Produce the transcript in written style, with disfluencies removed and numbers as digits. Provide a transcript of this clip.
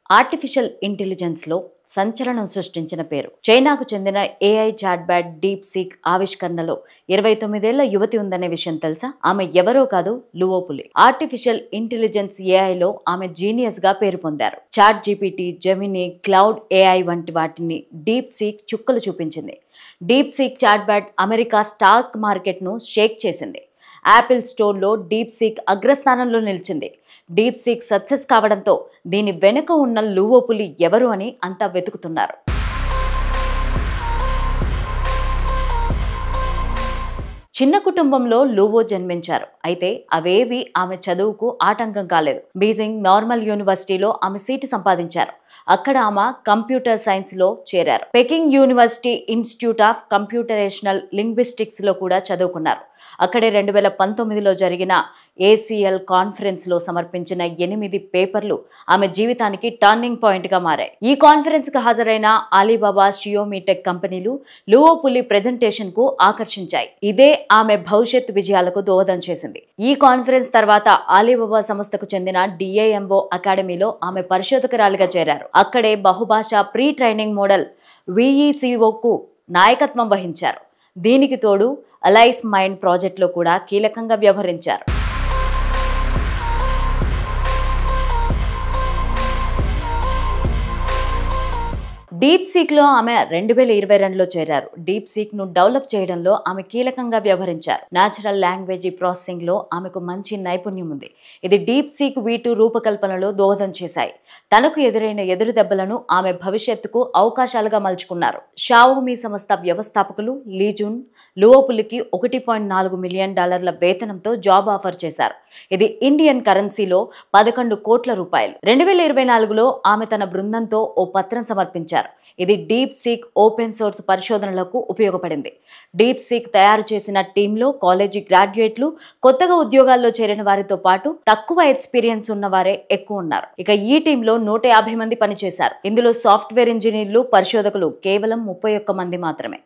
Artificial intelligence లో సంచలనం సృష్టించిన పేరు. చైనాకు చెందిన ఏఐ చాట్బాట్ డీప్ సీక్ ఆవిష్కరణలో 29 ఏళ్ల యువతి ఉందనే విషయం తెలుసా? ఆమె ఎవరో కాదు, లువోపులి. ఆర్టిఫిషియల్ ఇంటెలిజెన్స్ ఏఐలో ఆమె జీనియస్ గా పేరు పొందారు. ChatGPT, Gemini, Claude AI వంటి వాటిని డీప్ సీక్ చుక్కలు చూపించింది. DeepSeek chatbot America stock market ను షేక్ చేసింది. యాపిల్ స్టోర్లో డీప్ సీక్ అగ్రస్థానంలో నిలిచింది. డీప్ సీక్ సక్సెస్ కావడంతో దీని వెనుక ఉన్న లువోపులి ఎవరు అని అంతా వెతుకుతున్నారు. చిన్న కుటుంబంలో లువో జన్మించారు. అయితే అవేవి ఆమె చదువుకు ఆటంకం కాలేదు. బీజింగ్ నార్మల్ యూనివర్సిటీలో ఆమె సీటు సంపాదించారు. అక్కడ ఆమె కంప్యూటర్ సైన్స్ లో చేరారు. Peking university institute of computational linguistics లో కూడా చదువుకున్నారు. అక్కడే 2019లో జరిగిన ఏసీఎల్ కాన్ఫరెన్స్ లో సమర్పించిన 8 పేపర్లు ఆమె జీవితానికి టర్నింగ్ పాయింట్ గా మారాయి. ఈ కాన్ఫరెన్స్ కు హాజరైన అలీబాబా, షియోమి టెక్ కంపెనీలు లువోపులి ప్రెజెంటేషన్ కు ఆకర్షించాయి. ఇదే ఆమె భవిష్యత్ విజయాలకు దోహదం చేసింది. ఈ కాన్ఫరెన్స్ తర్వాత అలీబాబా సంస్థకు చెందిన డిఐఎంఓ అకాడమీలో ఆమె పరిశోధకురాలిగా చేరారు. అక్కడే బహుభాషా ప్రీ ట్రైనింగ్ మోడల్ విఈసిఓకు నాయకత్వం వహించారు. దీనికి తోడు అలైస్ మైండ్ ప్రాజెక్టులో కూడా కీలకంగా వ్యవహరించారు. డీప్ సీక్ లో ఆమె 2022లో చేరారు. డీప్ సీక్ ను డెవలప్ చేయడంలో ఆమె కీలకంగా వ్యవహరించారు. న్యాచురల్ లాంగ్వేజ్ ప్రాసెసింగ్ లో ఆమెకు మంచి నైపుణ్యం ఉంది. ఇది డీప్ సీక్ V2 రూపకల్పనలో దోహదం చేశాయి. తనకు ఎదురైన ఎదురు దెబ్బలను ఆమె భవిష్యత్తుకు అవకాశాలుగా మలుచుకున్నారు. షావోమి సంస్థ వ్యవస్థాపకులు లీ జున్ లువోపులికి $1.4 మిలియన్ వేతనంతో జాబ్ ఆఫర్ చేశారు. ఇది ఇండియన్ కరెన్సీలో 11 కోట్ల రూపాయలు. 2024లో ఆమె తన బృందంతో ఓ పత్రం సమర్పించారు. ఇది డీప్ సీక్ ఓపెన్ సోర్స్ పరిశోధనలకు ఉపయోగపడింది. డీప్ సీక్ తయారు చేసిన టీంలో కాలేజీ గ్రాడ్యుయేట్లు, కొత్తగా ఉద్యోగాల్లో చేరిన వారితో పాటు తక్కువ ఎక్స్పీరియన్స్ ఉన్న వారే ఎక్కువ ఉన్నారు. ఇక ఈ టీంలో 150 మంది పనిచేశారు. ఇందులో సాఫ్ట్వేర్ ఇంజనీర్లు, పరిశోధకులు కేవలం 31 మంది మాత్రమే.